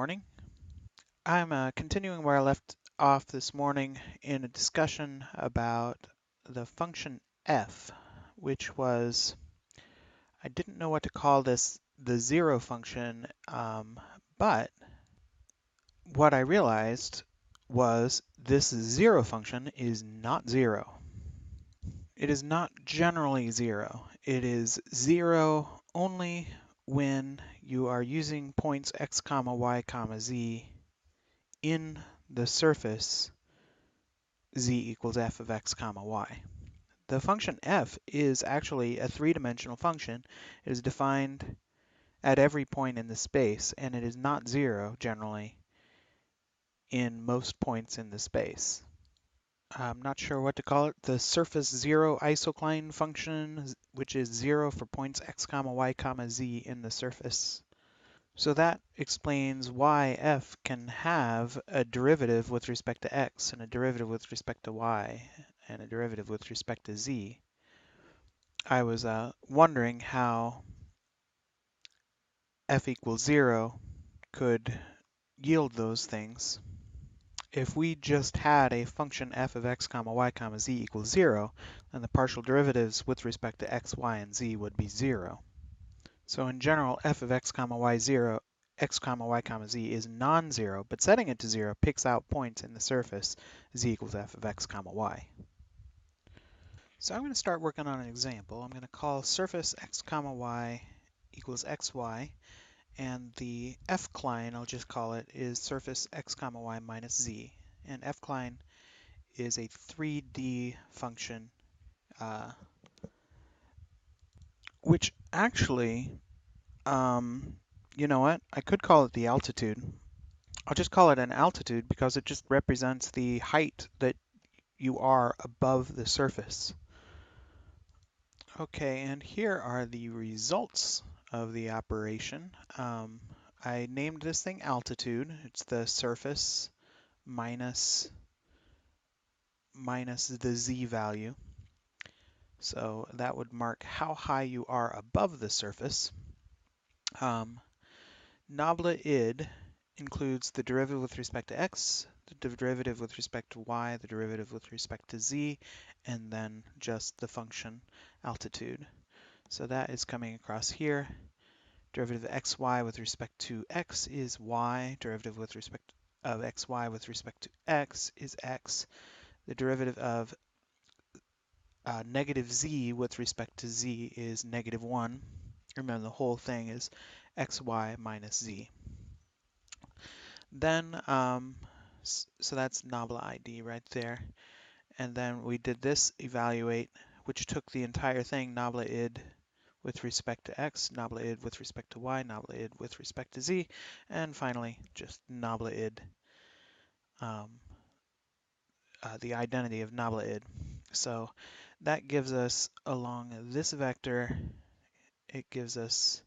morning. I'm continuing where I left off this morning in a discussion about the function f, which was, I didn't know what to call this, the zero function, but what I realized was this zero function is not zero. It is not generally zero. It is zero only when you are using points x comma y comma z in the surface z equals f of x comma y. The function f is actually a three-dimensional function. It is defined at every point in the space, and it is not zero generally in most points in the space. I'm not sure what to call it. The surface zero isocline function, which is zero for points x comma y comma z in the surface. So that explains why f can have a derivative with respect to x and a derivative with respect to y and a derivative with respect to z. I was wondering how f equals 0 could yield those things. If we just had a function f of x comma y comma z equals 0, then the partial derivatives with respect to x, y, and z would be 0. So in general, f of x comma y 0, x comma y comma z is non-zero, but setting it to 0 picks out points in the surface z equals f of x comma y. So I'm going to start working on an example. I'm going to call surface x comma y equals xy, and the Fcline, I'll just call it, is surface x comma y minus z. And Fcline is a 3D function, which actually, you know what? I could call it the altitude. I'll just call it an altitude because it just represents the height that you are above the surface. Okay, and here are the results of the operation. I named this thing altitude. It's the surface minus the z value. So that would mark how high you are above the surface. NablaId includes the derivative with respect to x, the derivative with respect to y, the derivative with respect to z, and then just the function altitude. So that is coming across here. Derivative of xy with respect to x is y. Derivative with respect of xy with respect to x is x. The derivative of negative z with respect to z is negative 1. Remember, the whole thing is xy minus z. Then, so that's NablaId right there. And then we did this evaluate, which took the entire thing, NablaId with respect to x, NablaId with respect to y, NablaId with respect to z, and finally just NablaId, the identity of NablaId. So that gives us along this vector, it gives us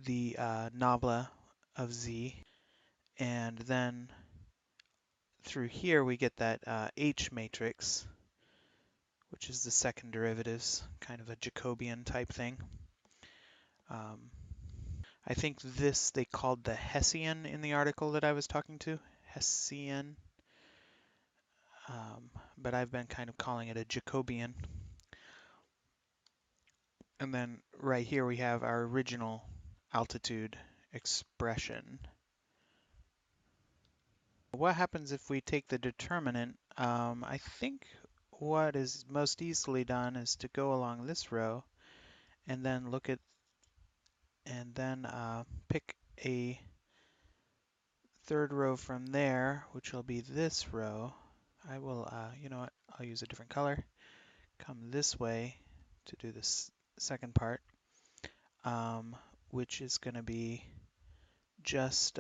the nabla of z, and then through here we get that H matrix, which is the second derivatives, kind of a Jacobian type thing. I think this they called the Hessian in the article that I was talking to, Hessian, but I've been kind of calling it a Jacobian. And then right here we have our original altitude expression. What happens if we take the determinant? I think what is most easily done is to go along this row and then look at and then pick a third row from there, which will be this row. I will, you know what, I'll use a different color. Come this way to do this second part, which is going to be just,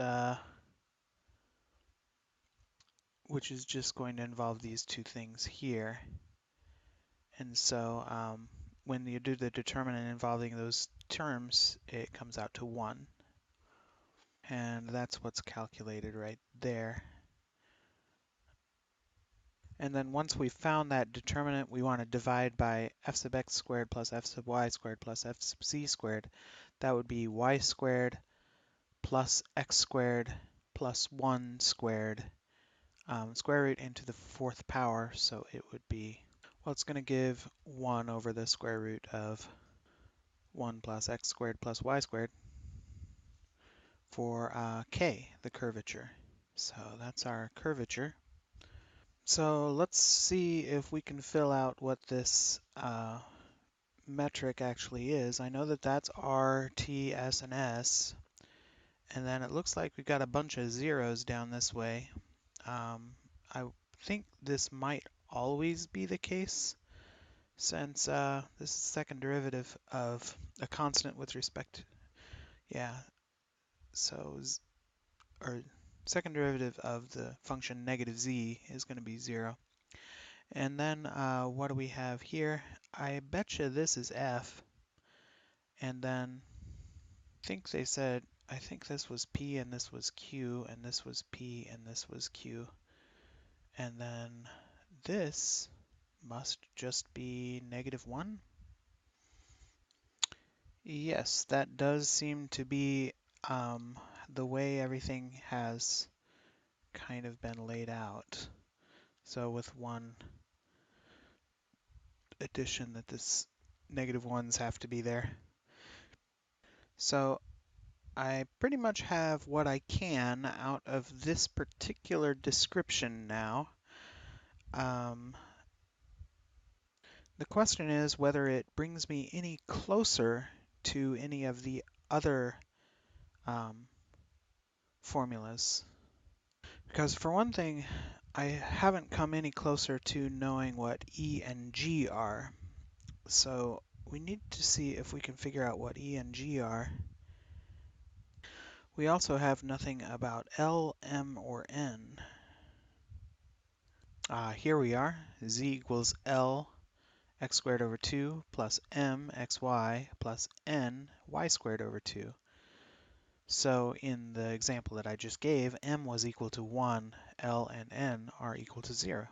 which is just going to involve these two things here. And so when you do the determinant involving those terms, it comes out to 1. And that's what's calculated right there. And then once we've found that determinant, we want to divide by f sub x squared plus f sub y squared plus f sub z squared. That would be y squared plus x squared plus 1 squared, square root into the fourth power, so it would be, well, it's going to give 1 over the square root of 1 plus x squared plus y squared for k, the curvature. So that's our curvature. So let's see if we can fill out what this metric actually is. I know that that's R, T, S, and S, and then it looks like we've got a bunch of zeros down this way. I think this might always be the case, since this is second derivative of a constant with respect, yeah, so, or second derivative of the function negative z is going to be 0. And then what do we have here? I betcha this is f, and then I think this was p and this was q, and this was p and this was q, and then this must just be -1. Yes, that does seem to be the way everything has kind of been laid out. So with one addition that this -1s have to be there. So I pretty much have what I can out of this particular description now. The question is whether it brings me any closer to any of the other formulas. Because for one thing, I haven't come any closer to knowing what E and G are. So we need to see if we can figure out what E and G are. We also have nothing about L, M, or N. Here we are. Z equals L x squared over 2 plus M xy plus N y squared over 2. So in the example that I just gave, M was equal to 1, L and N are equal to 0.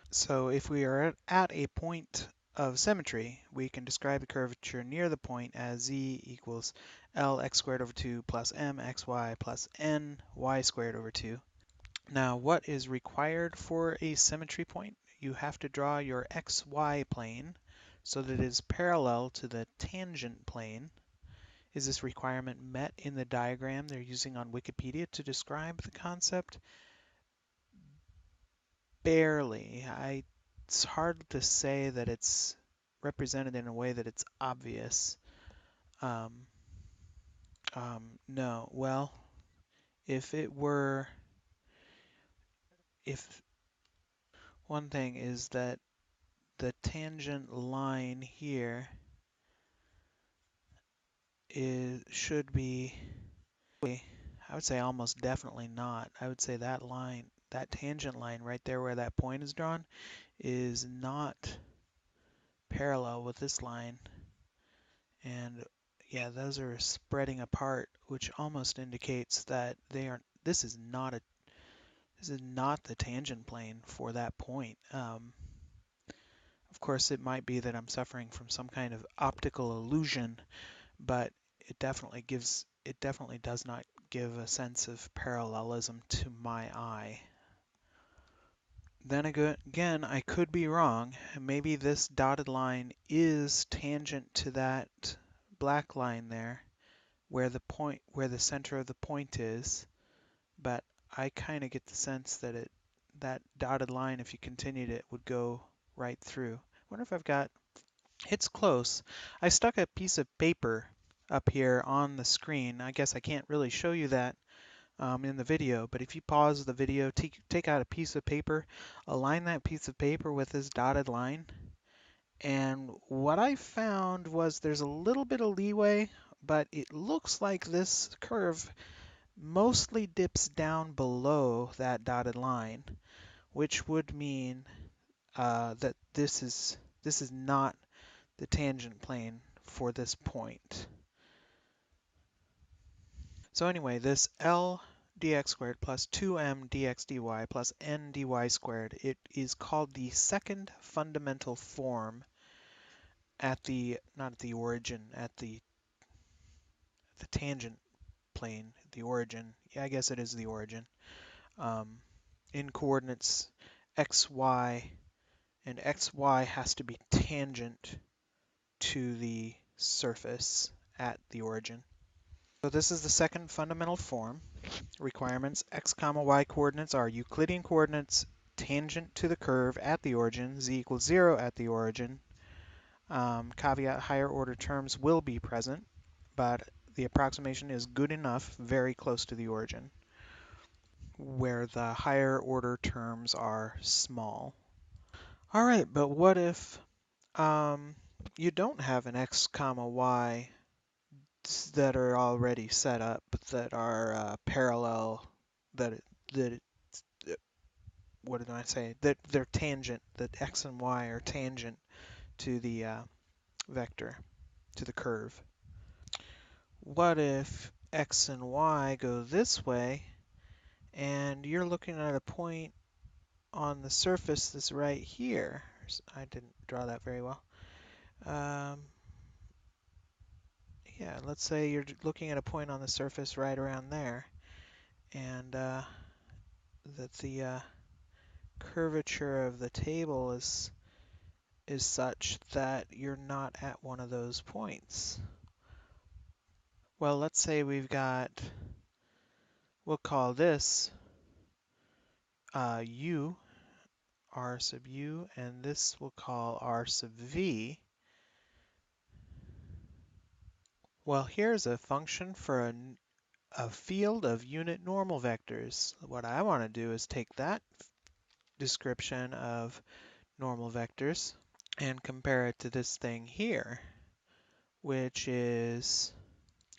So if we are at a point of symmetry, we can describe the curvature near the point as z equals L x squared over 2 plus M xy plus N y squared over 2. Now, what is required for a symmetry point? You have to draw your xy plane so that it is parallel to the tangent plane. Is this requirement met in the diagram they're using on Wikipedia to describe the concept? Barely. It's hard to say that it's represented in a way that it's obvious. No. Well, if it were, if one thing is that the tangent line here should be, I would say almost definitely not. I would say that line, that tangent line right there where that point is drawn, is not parallel with this line. And yeah, those are spreading apart, which almost indicates that they aren't, this is not the tangent plane for that point. Of course, it might be that I'm suffering from some kind of optical illusion, but it definitely does not give a sense of parallelism to my eye. Then again, I could be wrong. Maybe this dotted line is tangent to that black line there, where the center of the point is, but I kind of get the sense that that dotted line, if you continued it, would go right through. I wonder if I've got, it's close. I stuck a piece of paper up here on the screen. I guess I can't really show you that in the video, but if you pause the video, take out a piece of paper, align that piece of paper with this dotted line, and what I found was there's a little bit of leeway, but it looks like this curve mostly dips down below that dotted line, which would mean that this is not the tangent plane for this point. So anyway, this L dx squared plus 2m dx dy plus n dy squared, it is called the second fundamental form at the, not at the origin, at the tangent plane, the origin. Yeah, I guess it is the origin. In coordinates x, y, and xy has to be tangent to the surface at the origin. So this is the second fundamental form. Requirements: x, y coordinates are Euclidean coordinates tangent to the curve at the origin, z equals 0 at the origin. Caveat: higher order terms will be present, but the approximation is good enough very close to the origin, where the higher order terms are small. All right, but what if you don't have an x, y that are already set up, that are parallel, that what did I say? That they're tangent, that x and y are tangent to the vector, to the curve. What if x and y go this way, and you're looking at a point on the surface that's right here? I didn't draw that very well. Yeah, let's say you're looking at a point on the surface right around there, and that the curvature of the table is such that you're not at one of those points. Well, let's say we've got, we'll call this u, r sub u, and this we'll call r sub v. Well, here's a function for a field of unit normal vectors. What I want to do is take that description of normal vectors and compare it to this thing here, which is,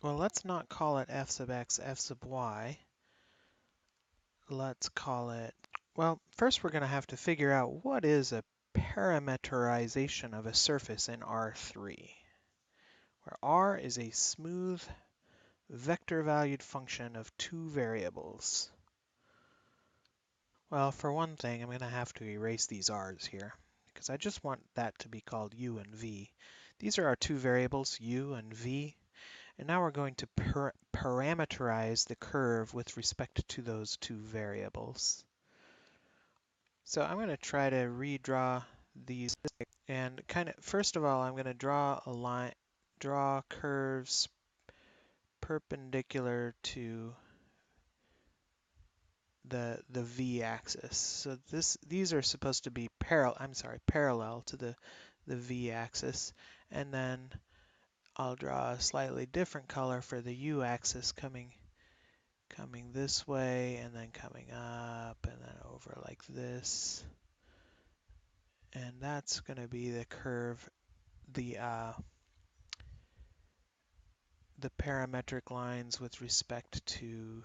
well, let's not call it f sub x, f sub y. Let's call it, well, first we're going to have to figure out what is a parameterization of a surface in R3, where R is a smooth vector-valued function of two variables. Well, for one thing, I'm going to have to erase these r's here, because I just want that to be called u and v. These are our two variables, u and v, and now we're going to parameterize the curve with respect to those two variables. So I'm going to try to redraw these, and first of all, I'm going to draw curves perpendicular to the v-axis. So these are supposed to be parallel to the v-axis, and then I'll draw a slightly different color for the u-axis coming this way, and then coming up, and then over like this. And that's going to be the curve, the parametric lines with respect to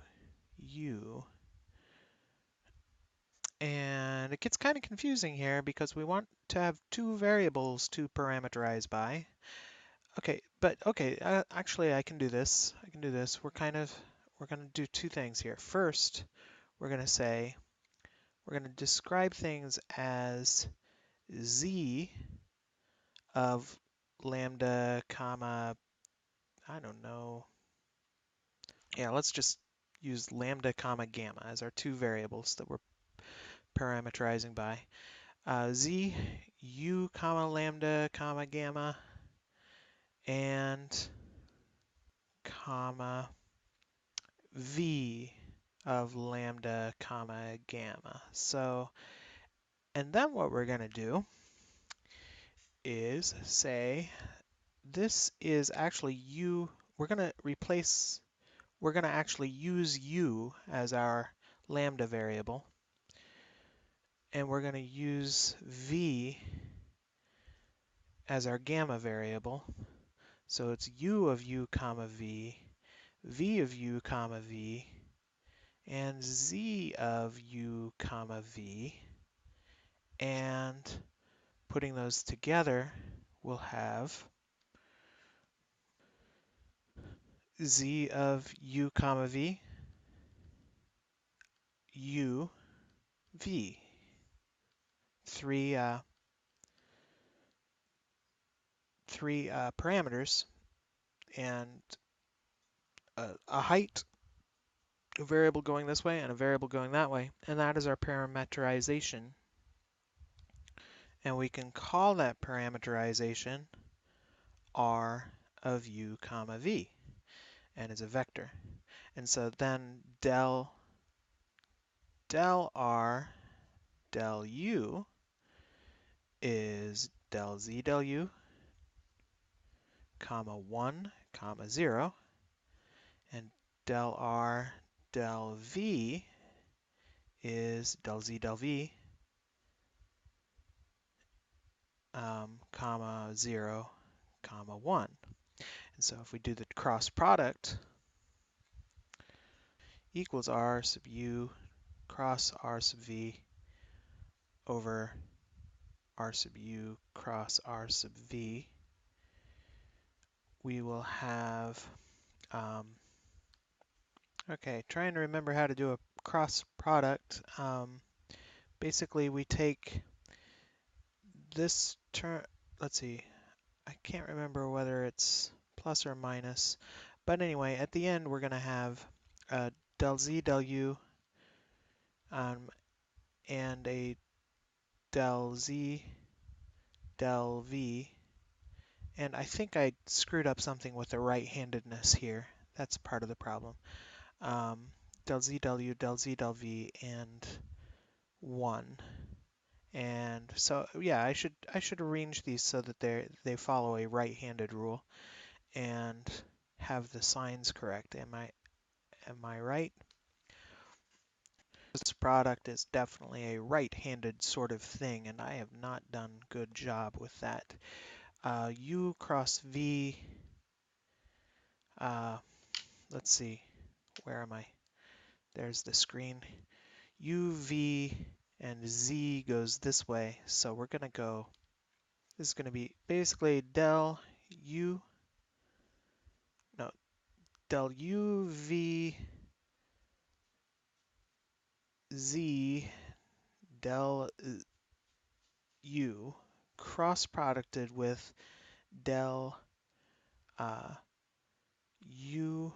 u. And it gets kind of confusing here because we want to have two variables to parameterize by. Okay, but okay, actually I can do this. We're going to do two things here. First, we're going to describe things as z of lambda comma, I don't know. Yeah, let's just use lambda comma gamma as our two variables that we're parameterizing by. Z u comma lambda comma gamma and comma v of lambda comma gamma. So, and then what we're going to do is say this is actually u. We're going to actually use u as our lambda variable, and we're going to use v as our gamma variable. So it's u of u comma v, v of u comma v, and z of u comma v. And putting those together, we'll have z of u comma v, u, v. Three parameters, and a height variable going this way and a variable going that way, and that is our parameterization. And we can call that parameterization r of u comma v, and it's a vector. And so then del r del u is del z del u comma 1 comma 0, and del r del v is del z del v comma 0 comma 1. And so if we do the cross product, equals r sub u cross r sub v over r sub u cross r sub v, we will have, okay, trying to remember how to do a cross product. Basically, we take this term, let's see, I can't remember whether it's plus or minus, but anyway, at the end we're going to have del z del u and a del z del v, and I think I screwed up something with the right-handedness here. That's part of the problem. Del z del u, del z del v, and 1. And so yeah, I should arrange these so that they follow a right-handed rule and have the signs correct. Am I right? This product is definitely a right-handed sort of thing, and I have not done a good job with that. U cross V, let's see, where am I? There's the screen. U, V, and Z goes this way, so we're going to go, this is going to be basically del U, no, del U, V, Z, del U, cross-producted with del U,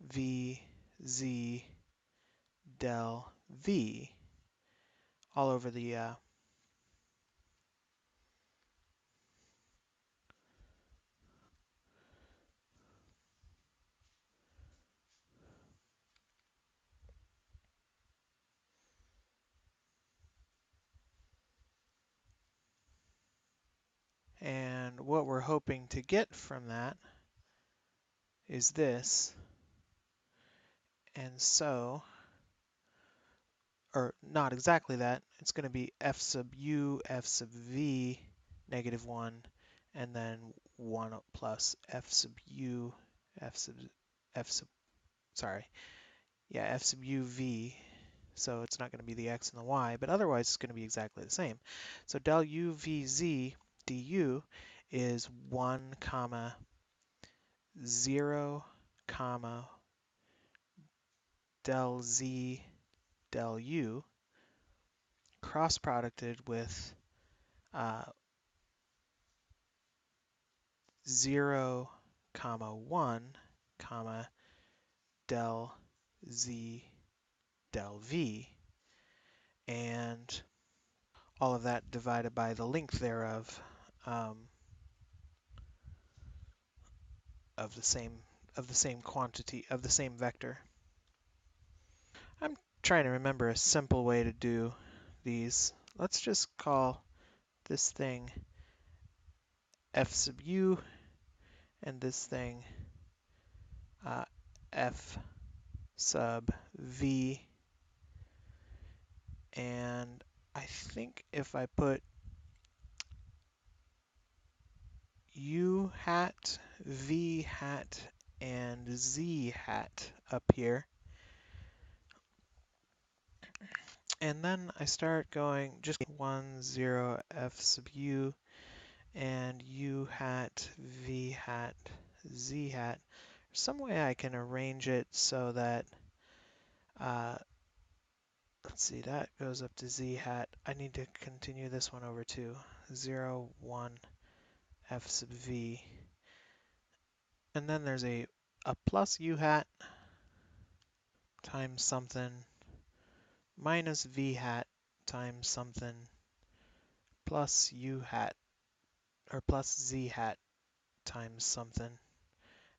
V, Z, del V, all over the and what we're hoping to get from that is this. And so, or not exactly that, it's going to be f sub u, f sub v, negative 1, and then 1 plus f sub u, f sub, sorry, yeah, f sub u v. So it's not going to be the x and the y, but otherwise it's going to be exactly the same. So del u v z du is 1 comma 0 comma del z del u cross-producted with 0 comma 1 comma del z del v, and all of that divided by the length thereof of the same quantity of the same vector. I'm trying to remember a simple way to do these. Let's just call this thing f sub u and this thing f sub v, and I think if I put u hat, v hat, and z hat up here, and then I start going just 1, 0, f sub u, and u hat, v hat, z hat. Some way I can arrange it so that, let's see, that goes up to z hat. I need to continue this one over to 0, 1, f sub v. And then there's a a plus u hat times something minus v hat times something plus u hat or plus z hat times something.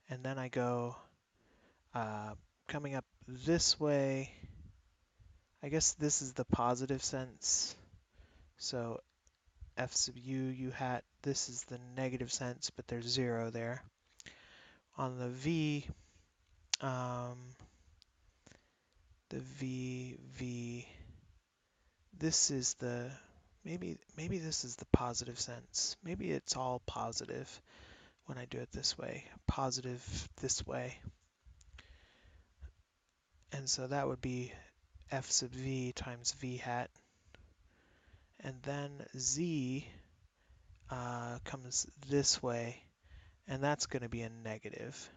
And then I go coming up this way. I guess this is the positive sense. So f sub u hat, this is the negative sense, but there's 0 there. On the v, this is the, maybe this is the positive sense. Maybe it's all positive when I do it this way, positive this way. And so that would be f sub v times v hat. And then z comes this way, and that's going to be a negative.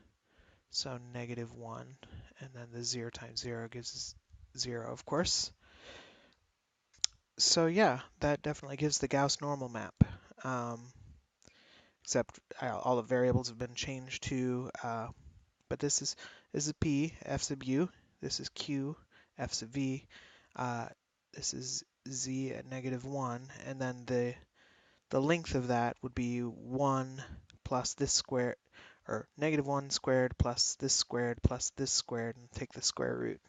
So -1, and then the 0 times 0 gives us 0, of course. So yeah, that definitely gives the Gauss normal map. Except all the variables have been changed to, but this is p, f sub u, this is q, f sub v, this is z at -1, and then the length of that would be 1 plus this square, or -1 squared plus this squared, and take the square root.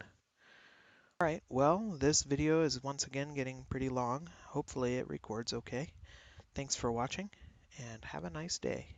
Alright, well, this video is once again getting pretty long. Hopefully it records okay. Thanks for watching, and have a nice day.